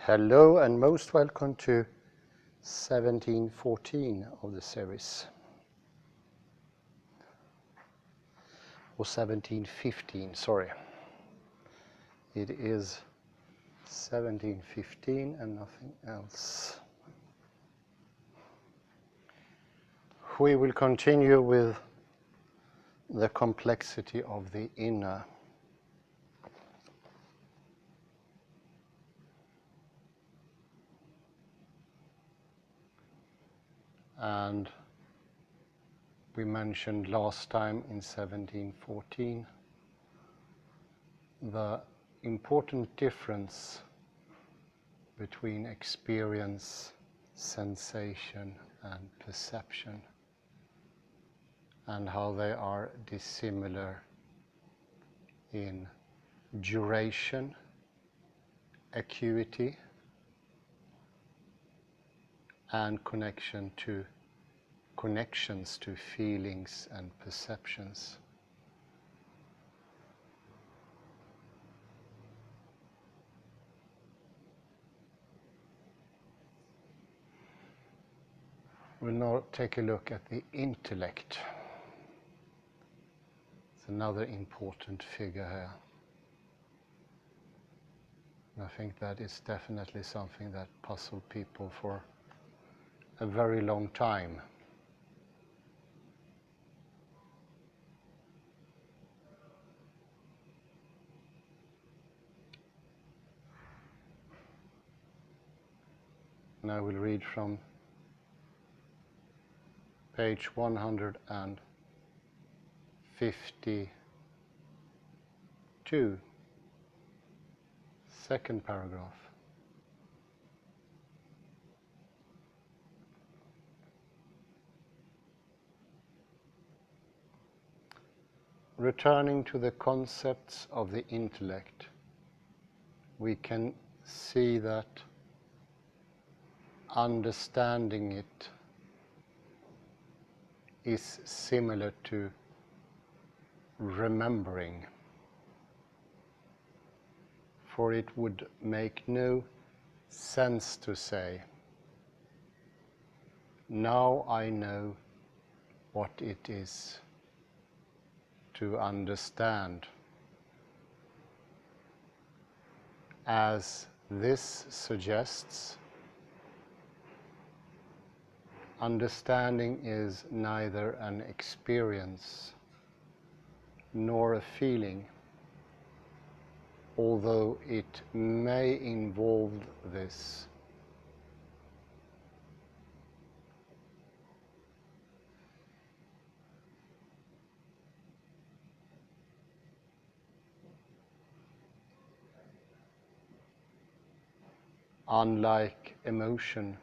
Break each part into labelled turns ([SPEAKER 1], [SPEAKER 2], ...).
[SPEAKER 1] Hello and most welcome to 1714 of the series, or 1715, sorry. It is 1715 and nothing else. We will continue with the complexity of the inner. And we mentioned last time in 1714 the important difference between experience, sensation, and perception, and how they are dissimilar in duration, acuity, and connections to feelings and perceptions. We'll now take a look at the intellect. It's another important figure here. And I think that is definitely something that puzzled people for a very long time. And I will read from page 152, second paragraph. Returning to the concepts of the intellect, we can see that understanding it is similar to remembering, for it would make no sense to say, now I know what it is to understand, as this suggests. Understanding is neither an experience nor a feeling, although it may involve this. Unlike emotion,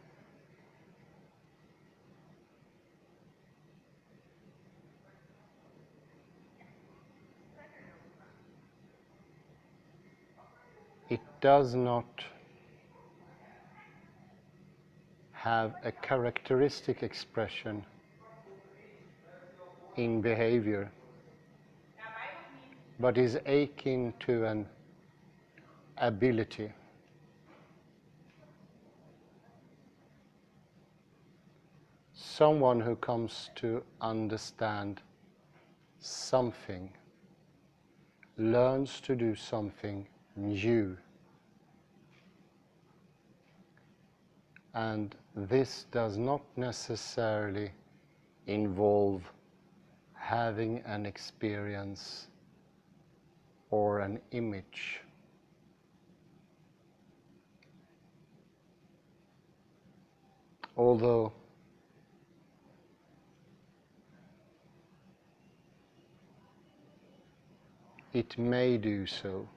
[SPEAKER 1] it does not have a characteristic expression in behavior, but is akin to an ability. Someone who comes to understand something learns to do something new. And this does not necessarily involve having an experience or an image. Although it may do so.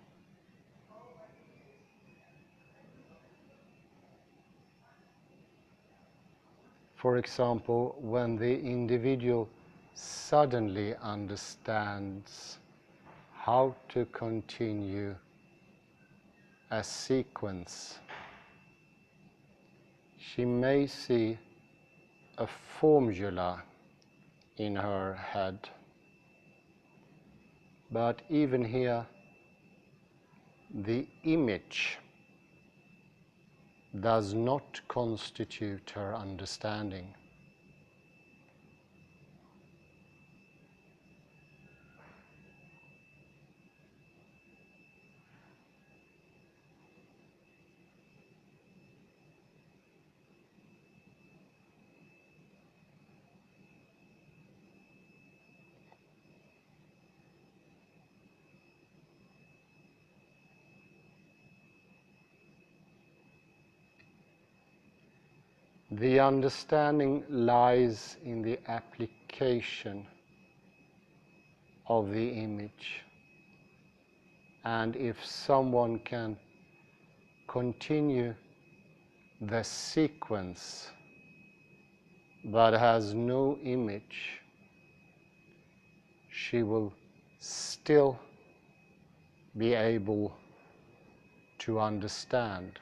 [SPEAKER 1] For example, when the individual suddenly understands how to continue a sequence, she may see a formula in her head. But even here, the image does not constitute her understanding. The understanding lies in the application of the image. And if someone can continue the sequence but has no image, she will still be able to understand.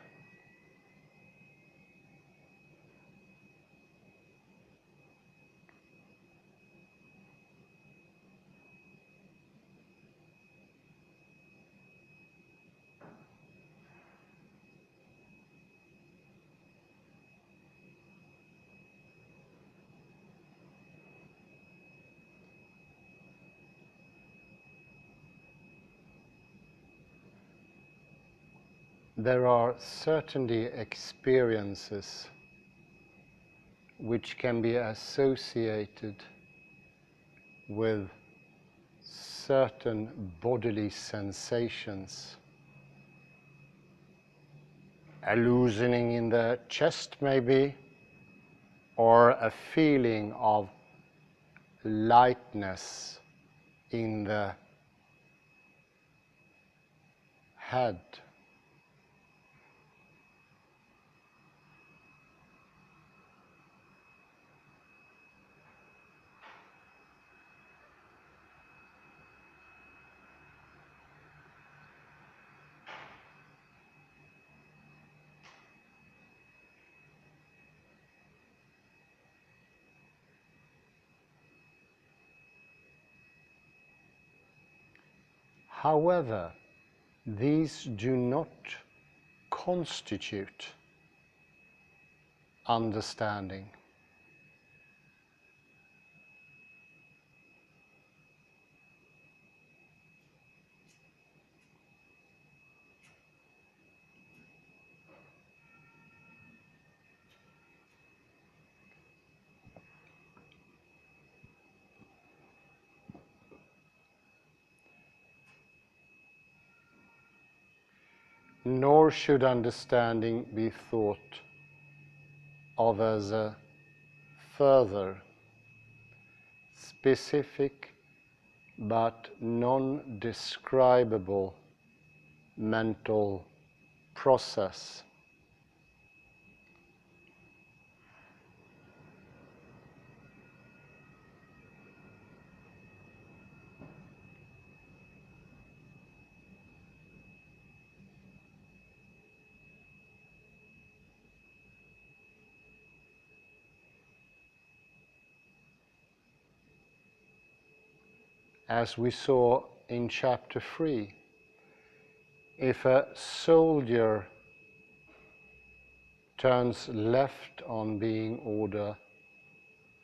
[SPEAKER 1] There are certainly experiences which can be associated with certain bodily sensations. A loosening in the chest maybe, or a feeling of lightness in the head. However, these do not constitute understanding. Nor should understanding be thought of as a further, specific but non-describable mental process. As we saw in chapter 3, if a soldier turns left on being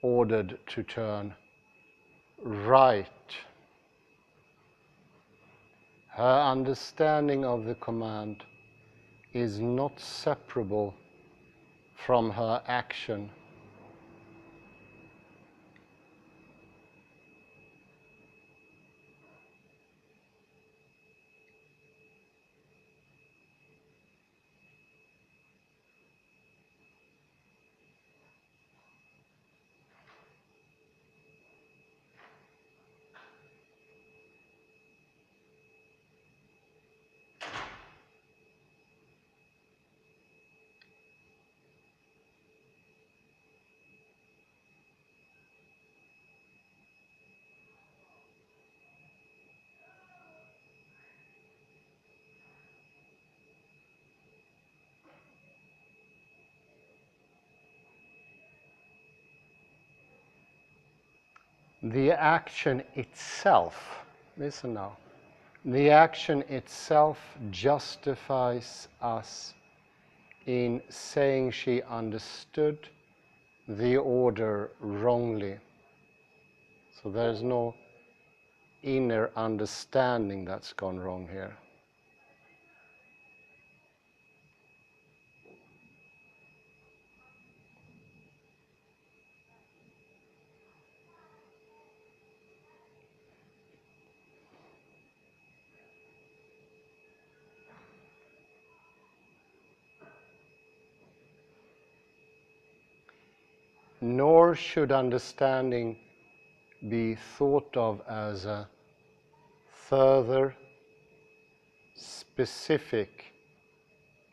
[SPEAKER 1] ordered to turn right, her understanding of the command is not separable from her action. The action itself, listen now, the action itself justifies us in saying she understood the order wrongly. So there's no inner understanding that's gone wrong here. Nor should understanding be thought of as a further, specific,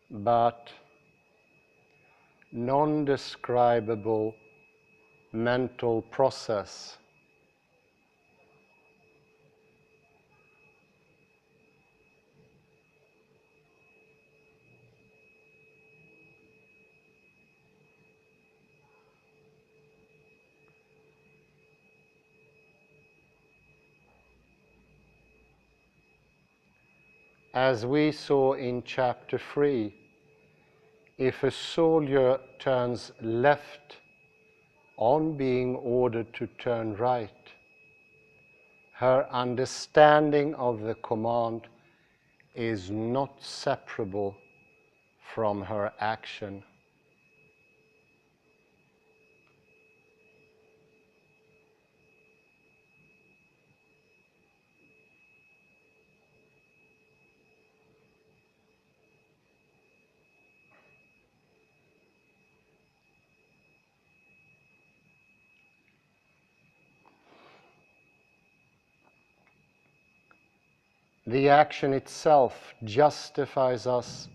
[SPEAKER 1] but non-describable mental process. As we saw in chapter 3, if a soldier turns left on being ordered to turn right, her understanding of the command is not separable from her action. The action itself justifies us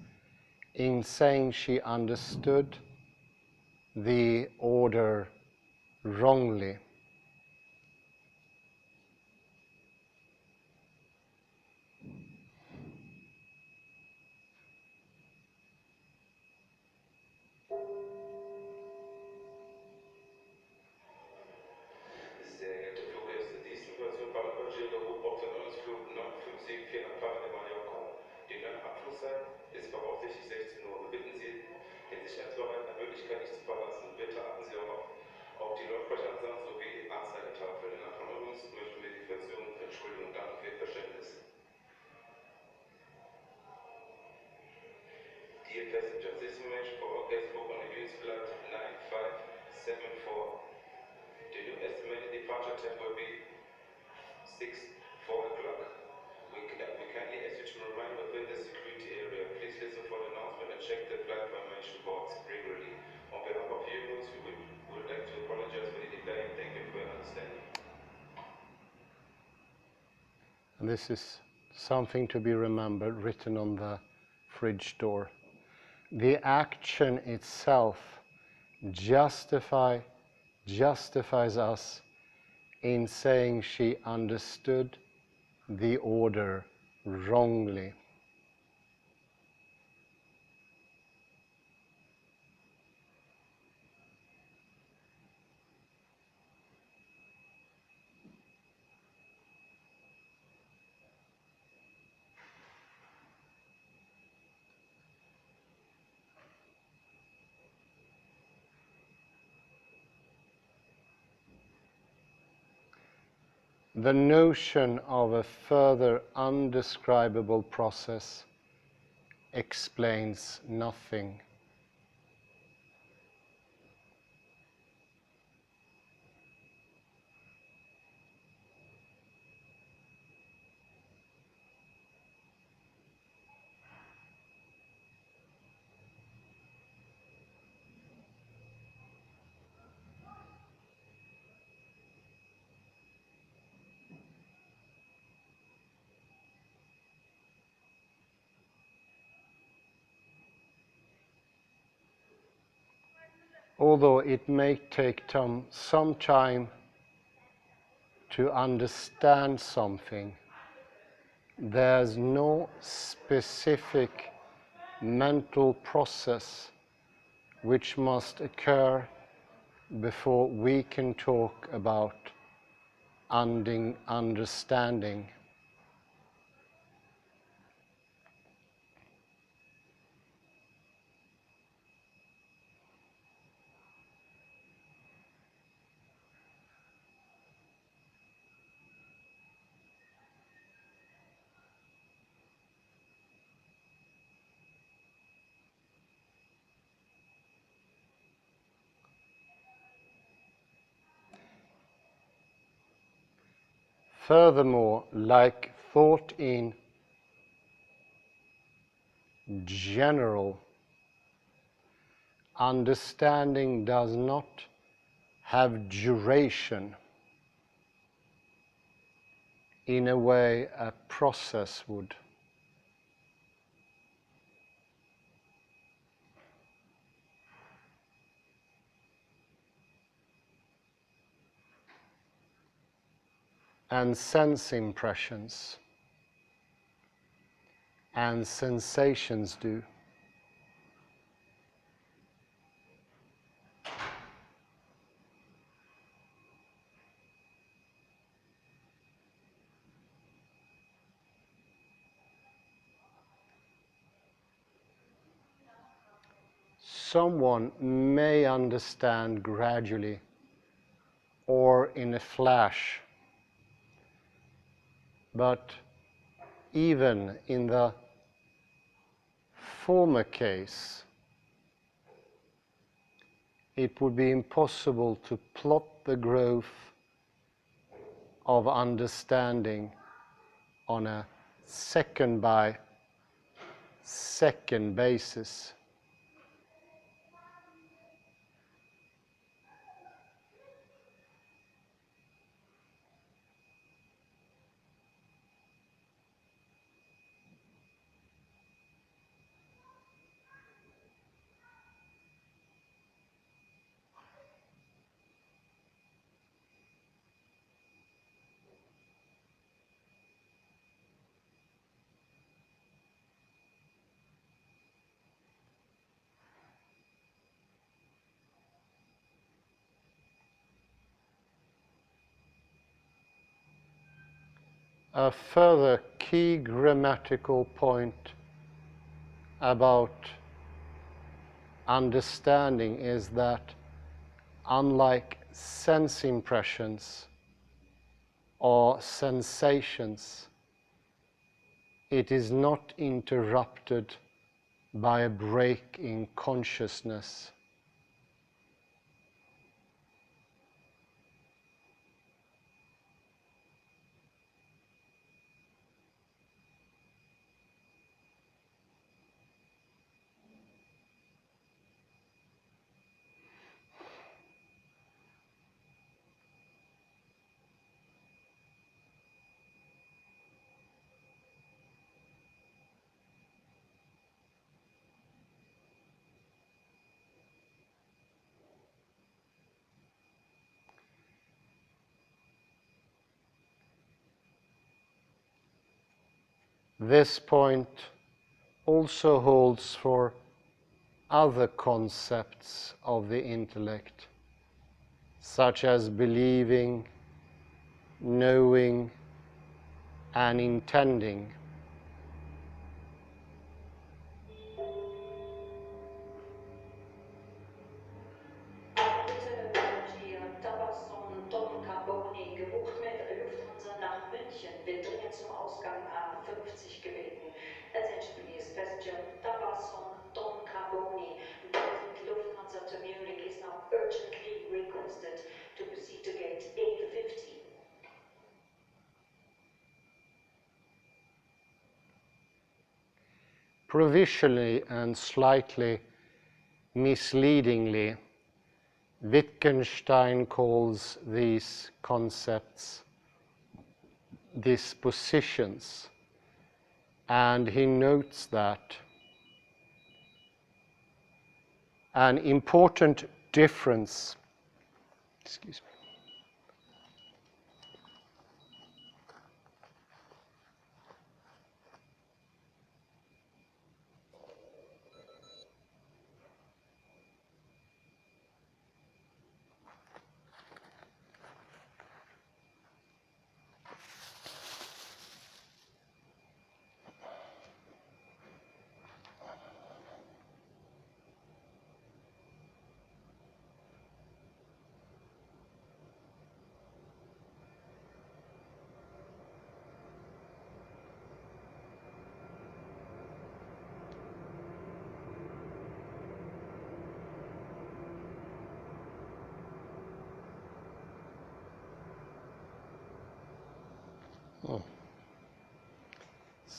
[SPEAKER 1] in saying she understood the order wrongly.
[SPEAKER 2] Sehr geehrte Fluggäste, die Situation Palapagildo, Hubbau für 954, 400 Palma de Mallorca. Die neue Abflusszeit ist voraussichtlich 16 Uhr. Wir bitten Sie, den Sicherheitsbereich nach Möglichkeit nicht zu verlassen. Bitte achten Sie auch auf die Lautsprecheransagen sowie Anzeigetafeln. In Anfang übrigens möchten wir die Verzögerung entschuldigen und danke für Ihr Verständnis. Dear passengers, this information for all guests booked on the Union's flight 9574. The new estimated departure time will be 4 o'clock. We kindly ask you to remain within the security area. Please listen for the announcement and check the flight information boards regularly. On behalf of Euros, we would like to apologize for the delay. Thank you for your understanding.
[SPEAKER 1] And this is something to be remembered, written on the fridge door. The action itself justifies us in saying she understood the order wrongly. The notion of a further undescribable process explains nothing. Although it may take some time to understand something, there's no specific mental process which must occur before we can talk about understanding. Furthermore, like thought in general, understanding does not have duration in a way a process would. And sense impressions and sensations do. Someone may understand gradually or in a flash, but even in the former case, it would be impossible to plot the growth of understanding on a second by second basis. A further key grammatical point about understanding is that, unlike sense impressions or sensations, it is not interrupted by a break in consciousness. This point also holds for other concepts of the intellect, such as believing, knowing, and intending.
[SPEAKER 3] Gebucht mit Lufthansa nach München, wird dringend zum Ausgang A50 gebeten. Attention please, passenger Tabason Don Carboni, boarding Lufthansa to Munich is now urgently requested to proceed to gate A15.
[SPEAKER 1] Provisionally and slightly misleadingly, Wittgenstein calls these concepts dispositions, and he notes that an important difference, excuse me,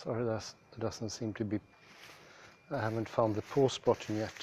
[SPEAKER 1] Sorry, that doesn't seem to be, I haven't found the pause button yet.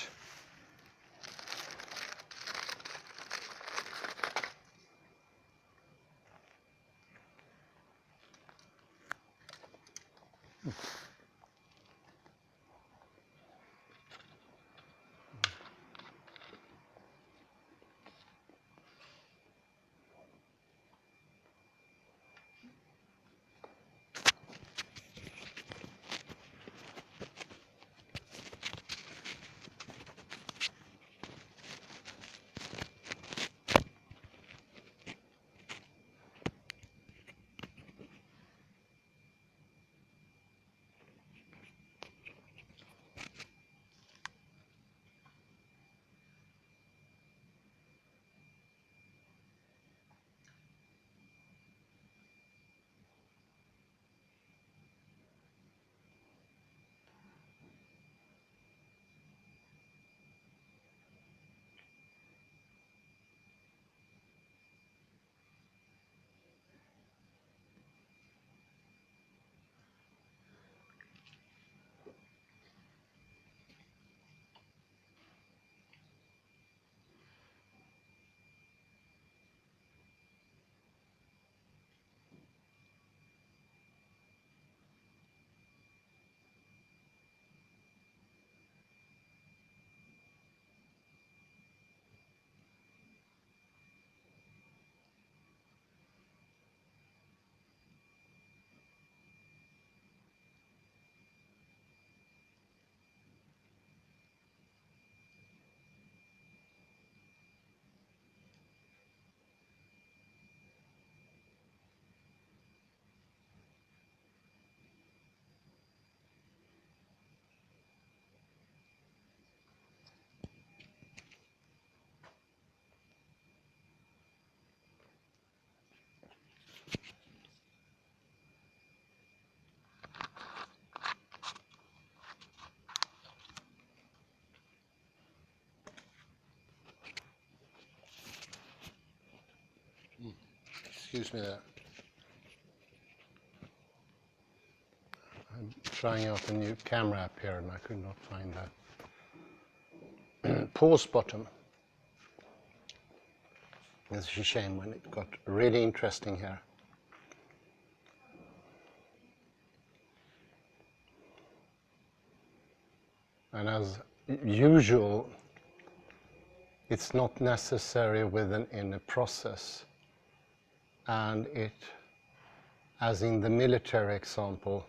[SPEAKER 1] Excuse me there. I'm trying out a new camera app here and I could not find the pause button. It's a shame when it got really interesting here. And as usual, it's not necessary within in a process. And it, as in the military example,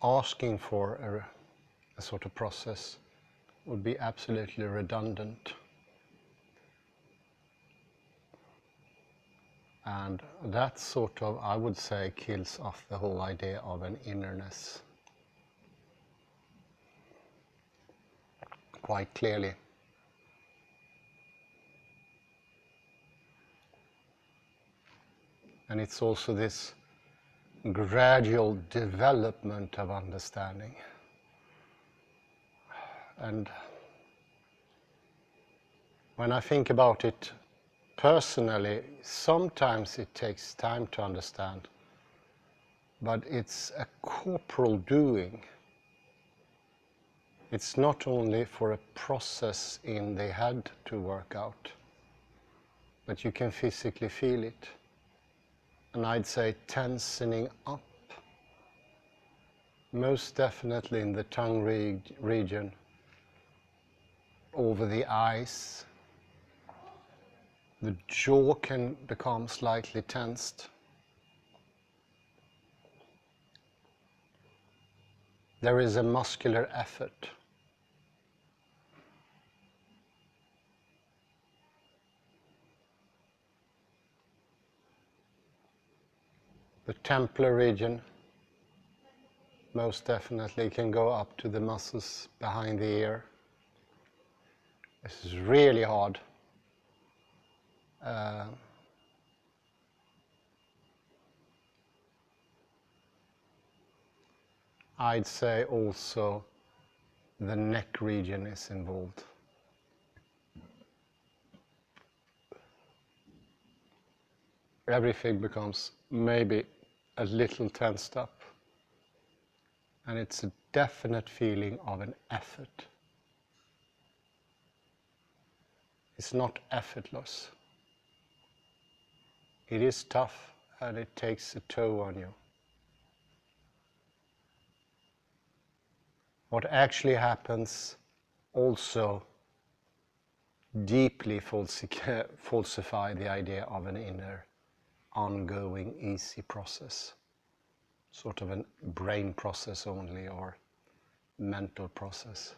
[SPEAKER 1] asking for a sort of process would be absolutely redundant. And that sort of, I would say, kills off the whole idea of an innerness quite clearly. And it's also this gradual development of understanding. And when I think about it personally, sometimes it takes time to understand, but it's a corporal doing. It's not only for a process in the head to work out, but you can physically feel it. And I'd say tensioning up, most definitely in the tongue region, over the eyes. The jaw can become slightly tensed. There is a muscular effort. The templar region most definitely can go up to the muscles behind the ear. This is really hard. I'd say also the neck region is involved. Everything becomes maybe a little tensed up. and it's a definite feeling of an effort. It's not effortless. It is tough and it takes a toll on you. What actually happens also deeply falsify the idea of an inner, ongoing, easy process. Sort of a brain process only, or mental process.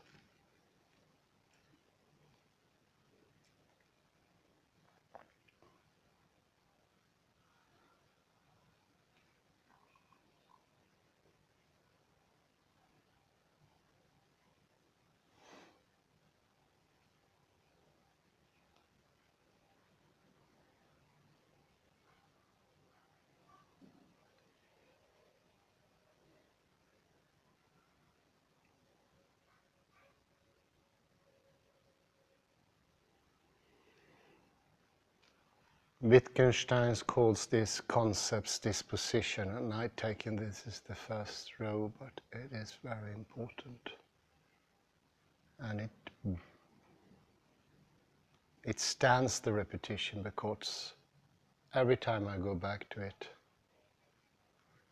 [SPEAKER 1] Wittgenstein calls this concepts disposition, and I've taken this as the first row, but it is very important. And it stands the repetition, because every time I go back to it,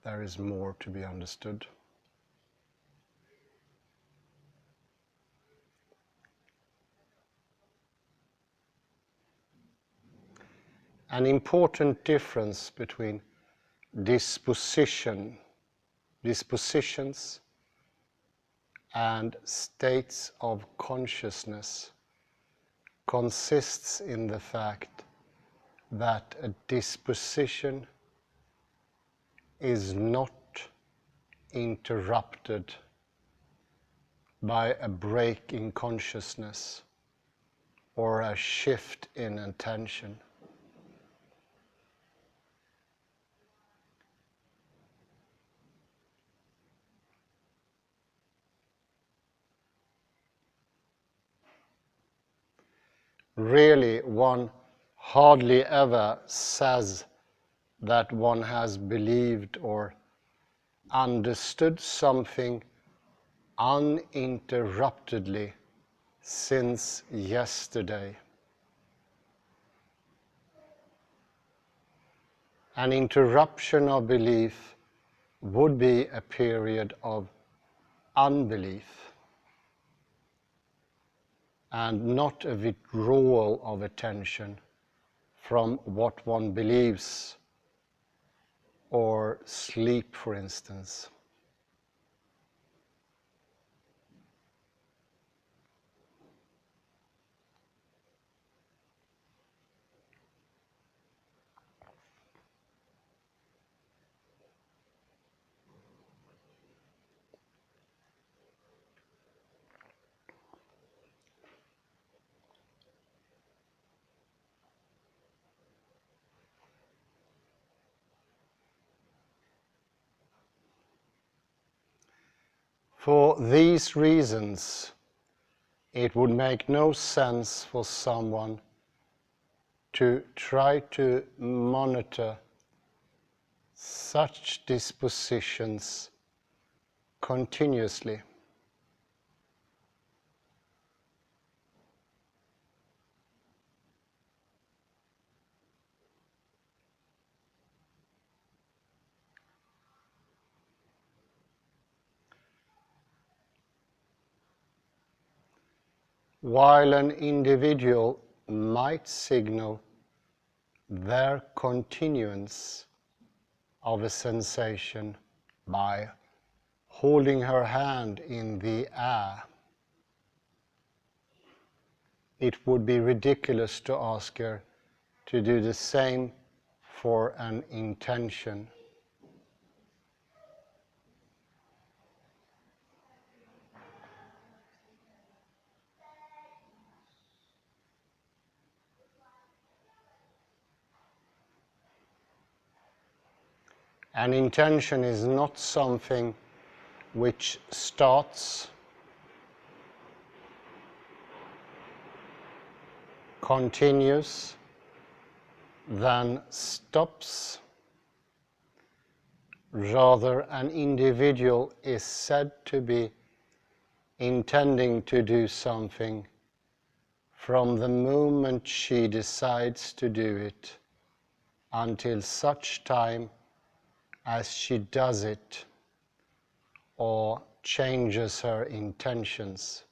[SPEAKER 1] there is more to be understood. An important difference between dispositions and states of consciousness consists in the fact that a disposition is not interrupted by a break in consciousness or a shift in attention. Really, one hardly ever says that one has believed or understood something uninterruptedly since yesterday. An interruption of belief would be a period of unbelief, and not a withdrawal of attention from what one believes, or sleep, for instance. For these reasons, it would make no sense for someone to try to monitor such dispositions continuously. While an individual might signal their continuance of a sensation by holding her hand in the air, it would be ridiculous to ask her to do the same for an intention. An intention is not something which starts, continues, then stops, Rather, an individual is said to be intending to do something from the moment she decides to do it until such time as she does it or changes her intentions.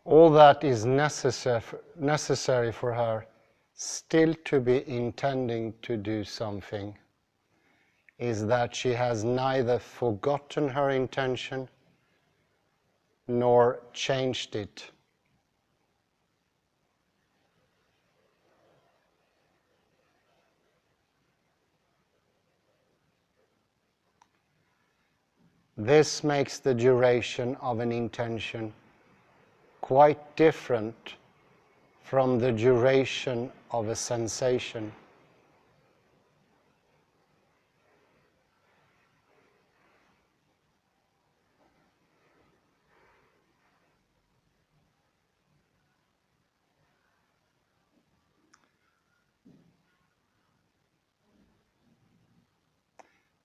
[SPEAKER 1] All that is necessary for her still to be intending to do something is that she has neither forgotten her intention nor changed it. This makes the duration of an intention quite different from the duration of a sensation.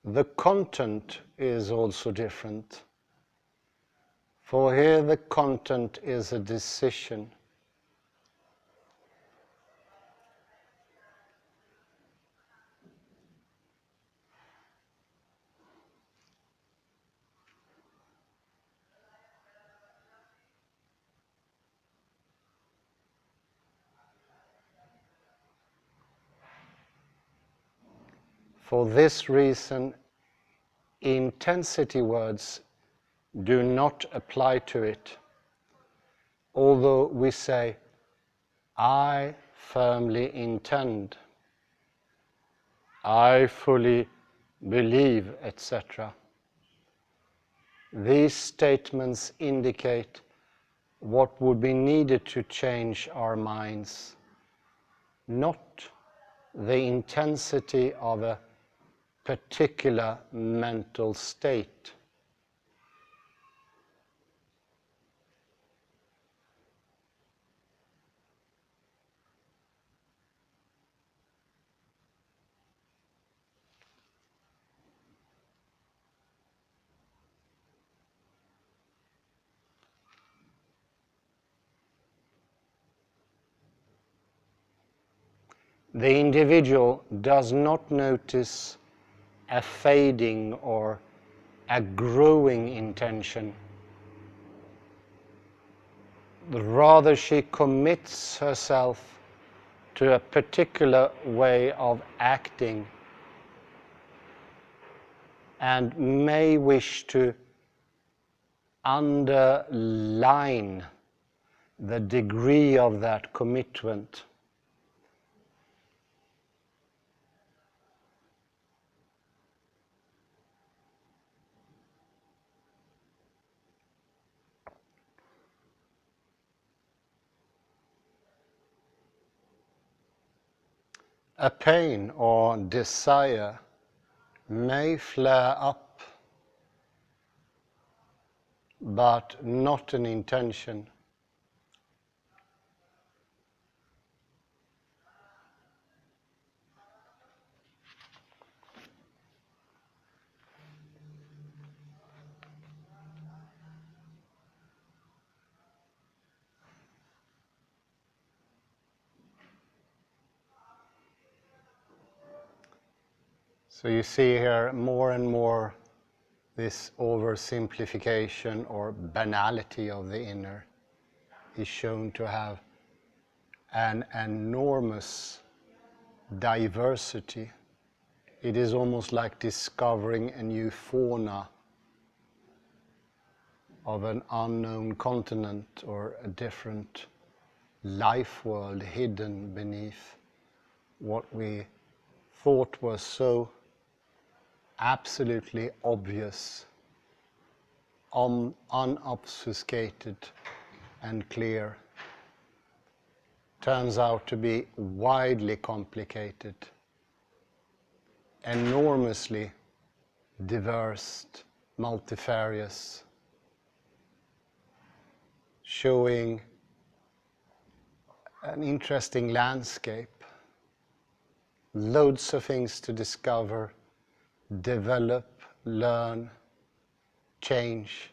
[SPEAKER 1] The content is also different, for here the content is a decision. For this reason, intensity words do not apply to it, although we say, I firmly intend, I fully believe, etc. These statements indicate what would be needed to change our minds, not the intensity of a particular mental state. The individual does not notice a fading or a growing intention. Rather, she commits herself to a particular way of acting and may wish to underline the degree of that commitment. A pain or desire may flare up, but not an intention. So you see here more and more this oversimplification or banality of the inner is shown to have an enormous diversity. It is almost like discovering a new fauna of an unknown continent or a different life world hidden beneath what we thought was so absolutely obvious unobfuscated and clear, turns out to be widely complicated, enormously diverse, multifarious, showing an interesting landscape, loads of things to discover, develop, learn, change.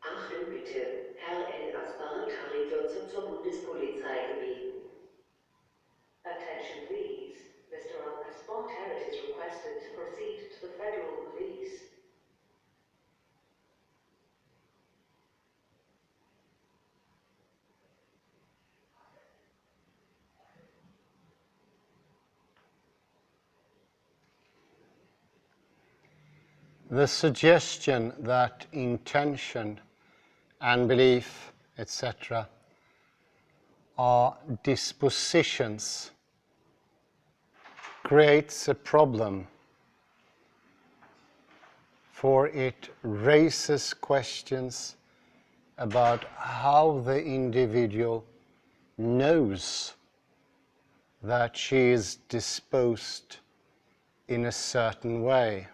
[SPEAKER 4] Achtung bitte, Herr El Asbaratari wird zur Bundespolizei gebeten.
[SPEAKER 3] Attention please. Mr. Al-Kasbar-Tarrant is requested to proceed to the Federal Police.
[SPEAKER 1] The suggestion that intention and belief, etc., are dispositions creates a problem, for it raises questions about how the individual knows that she is disposed in a certain way.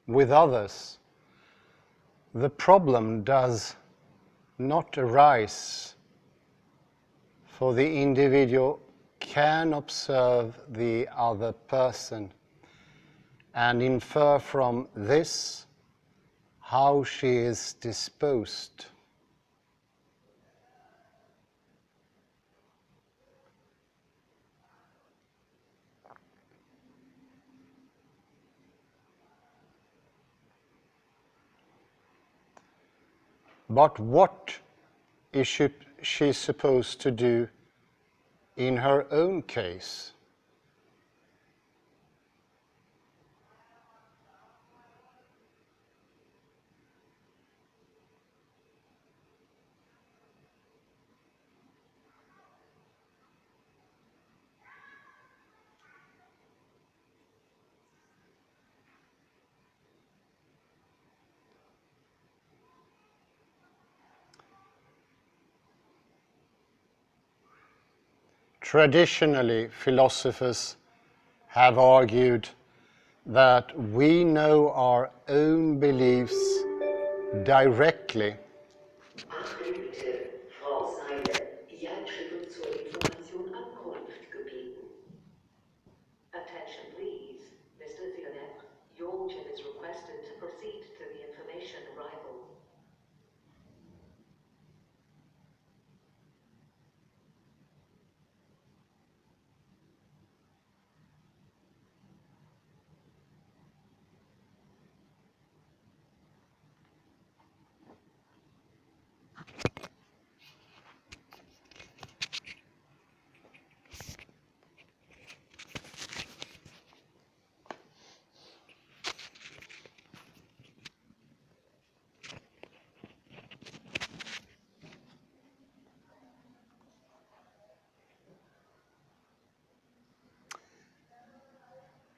[SPEAKER 1] With others, the problem does not arise, for the individual can observe the other person and infer from this how she is disposed. But what is she supposed to do in her own case? Traditionally, philosophers have argued that we know our own beliefs directly.
[SPEAKER 4] Achtung bitte, Frau Seile. Jalsche wird zur Information Ankunft gebeten.
[SPEAKER 3] Attention please. Mr. Ziganet, your lordship is requested to proceed to the information arrival.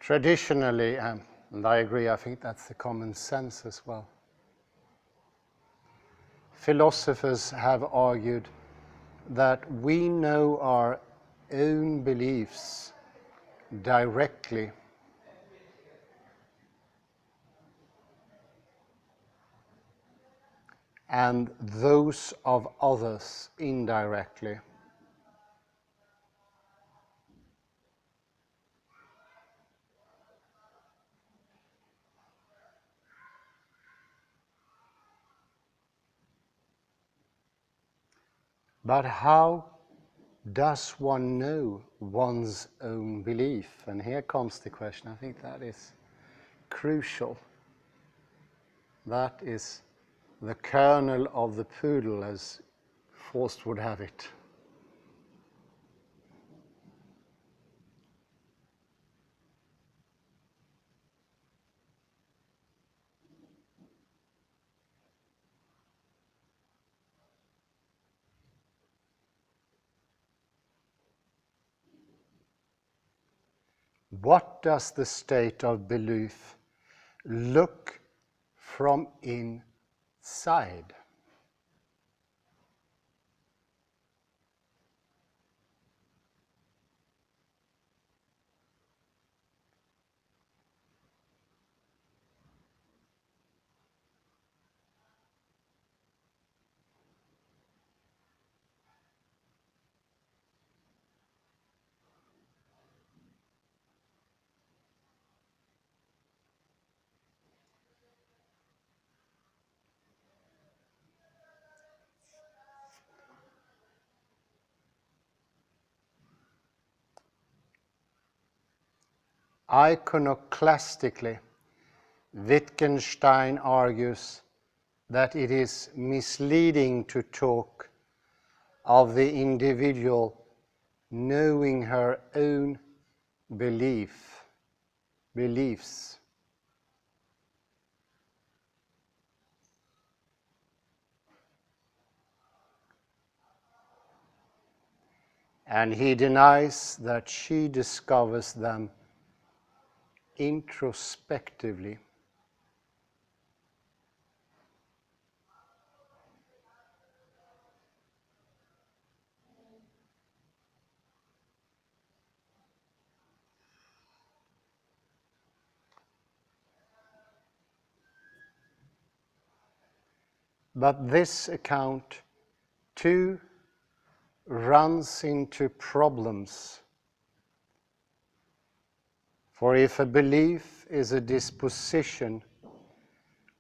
[SPEAKER 1] Traditionally, and I agree, I think that's the common sense as well, philosophers have argued that we know our own beliefs directly. And those of others indirectly. But how does one know one's own belief? And here comes the question. I think that is crucial. That is the kernel of the poodle, as Faust would have it. what does the state of belief look from inside? Iconoclastically, Wittgenstein argues that it is misleading to talk of the individual knowing her own beliefs. And he denies that she discovers them introspectively. But this account too runs into problems. For if a belief is a disposition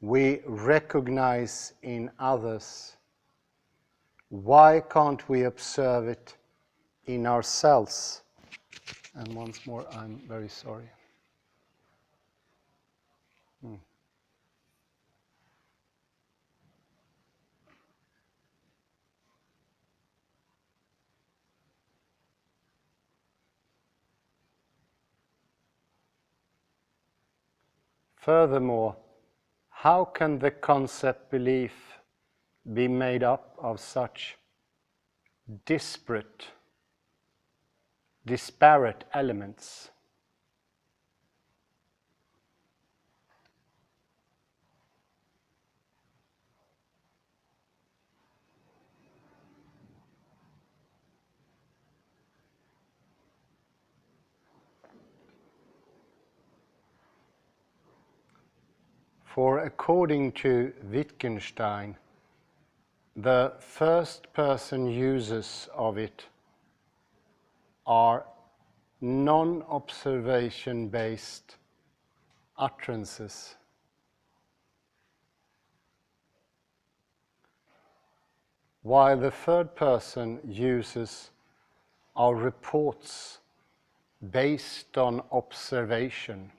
[SPEAKER 1] we recognize in others, why can't we observe it in ourselves? And once more, I'm very sorry. Furthermore, how can the concept belief be made up of such disparate elements? For according to Wittgenstein, the first person uses of it are non-observation based utterances. While the third person uses are reports based on observation.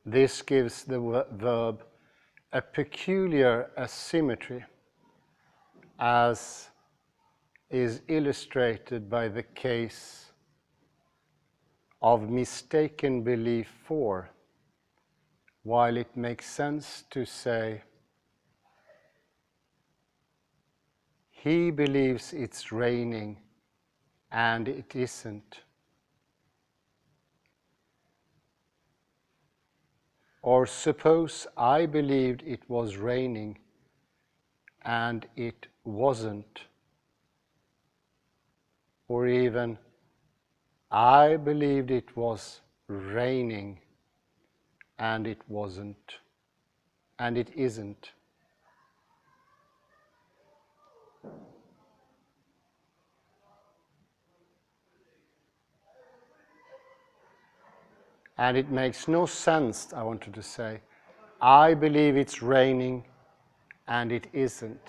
[SPEAKER 1] This gives the verb a peculiar asymmetry, as is illustrated by the case of mistaken belief for, while it makes sense to say, he believes it's raining and it isn't. Or suppose I believed it was raining and it wasn't. Or even, I believed it was raining and it wasn't, and it isn't. And it makes no sense, I wanted to say, I believe it's raining and it isn't.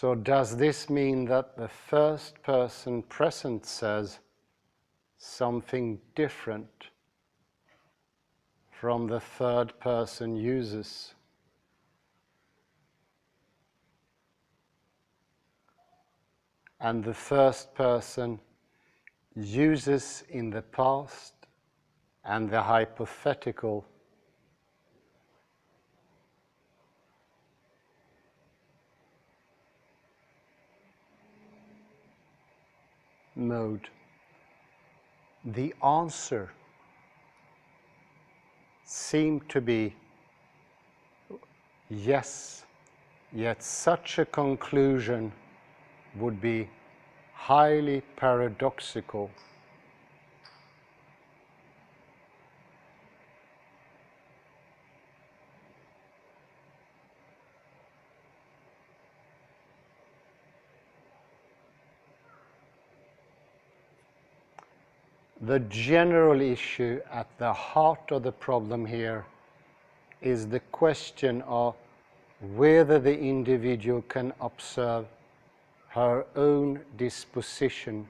[SPEAKER 1] So does this mean that the first person present says something different from the third person uses? And the first person uses in the past and the hypothetical mode. The answer seemed to be yes, yet such a conclusion would be highly paradoxical. The general issue at the heart of the problem here is the question of whether the individual can observe her own disposition.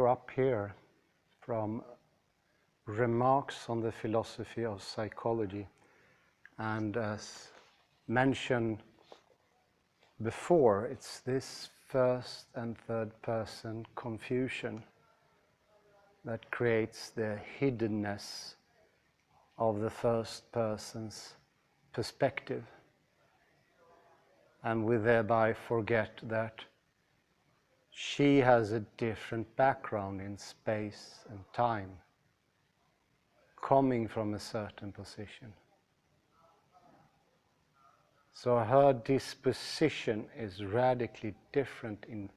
[SPEAKER 1] Up here from Remarks on the Philosophy of Psychology, and as mentioned before, it's this first and third person confusion that creates the hiddenness of the first person's perspective, and we thereby forget that she has a different background in space and time, coming from a certain position. So her disposition is radically different in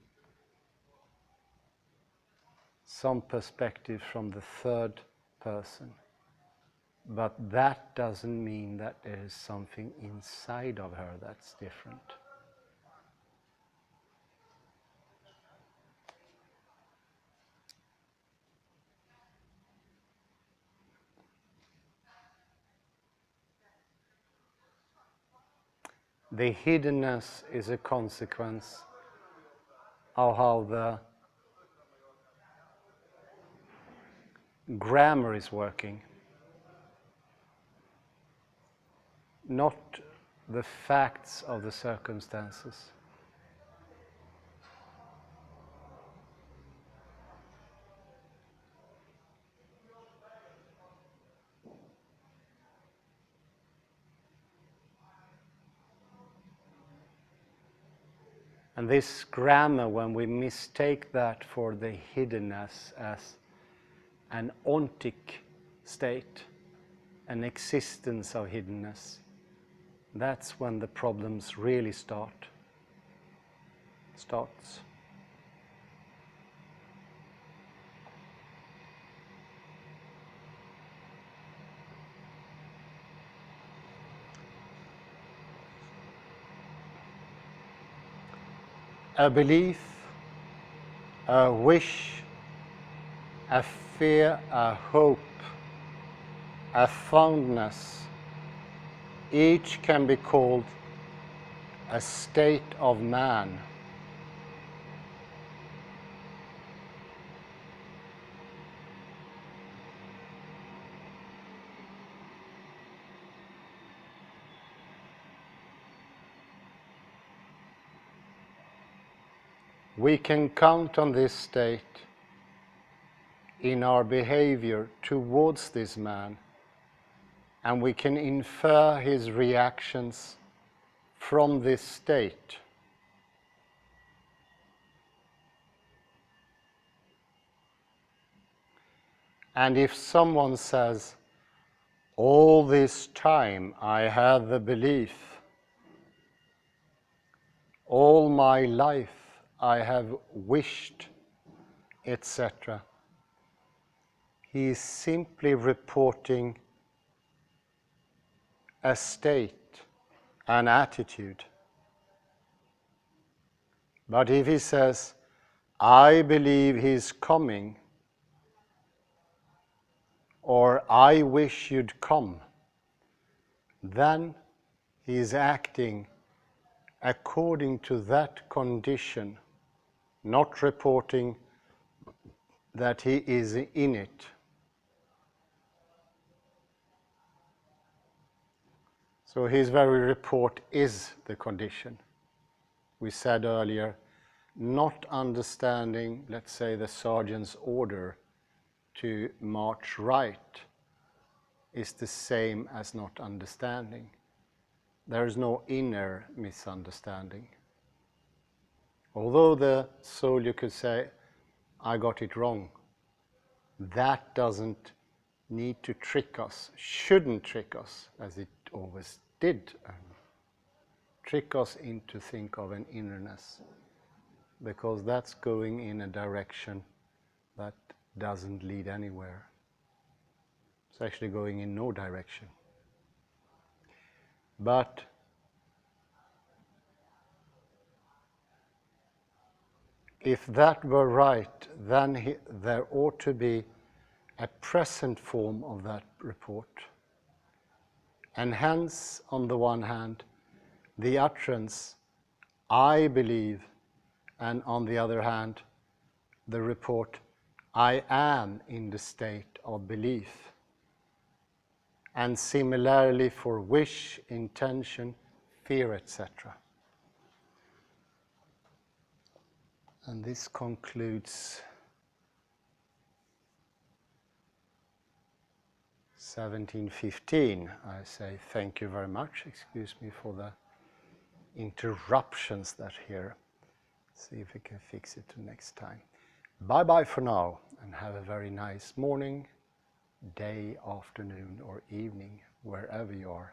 [SPEAKER 1] some perspective from the third person. But that doesn't mean that there is something inside of her that's different. The hiddenness is a consequence of how the grammar is working, not the facts of the circumstances. And this grammar, when we mistake that for the hiddenness as an ontic state, an existence of hiddenness, that's when the problems really starts. A belief, a wish, a fear, a hope, a fondness, each can be called a state of man. We can count on this state in our behavior towards this man, and we can infer his reactions from this state. And if someone says, all this time I had the belief, all my life I have wished etc. He is simply reporting a state, an attitude. But if he says, I believe he's coming, or I wish you'd come, then he is acting according to that condition, not reporting that he is in it. So his very report is the condition. We said earlier, not understanding, let's say, the sergeant's order to march right is the same as not understanding. There is no inner misunderstanding. Although the soldier could say, I got it wrong, that doesn't need to trick us, shouldn't trick us, as it always did, trick us into think of an innerness, because that's going in a direction that doesn't lead anywhere. It's actually going in no direction. But if that were right, then there ought to be a present form of that report. And hence, on the one hand, the utterance, I believe, and on the other hand, the report, I am in the state of belief. And similarly for wish, intention, fear, etc. And this concludes 1715. I say thank you very much. Excuse me for the interruptions that here. See if we can fix it to next time. Bye-bye for now, and have a very nice morning, day, afternoon, or evening, wherever you are.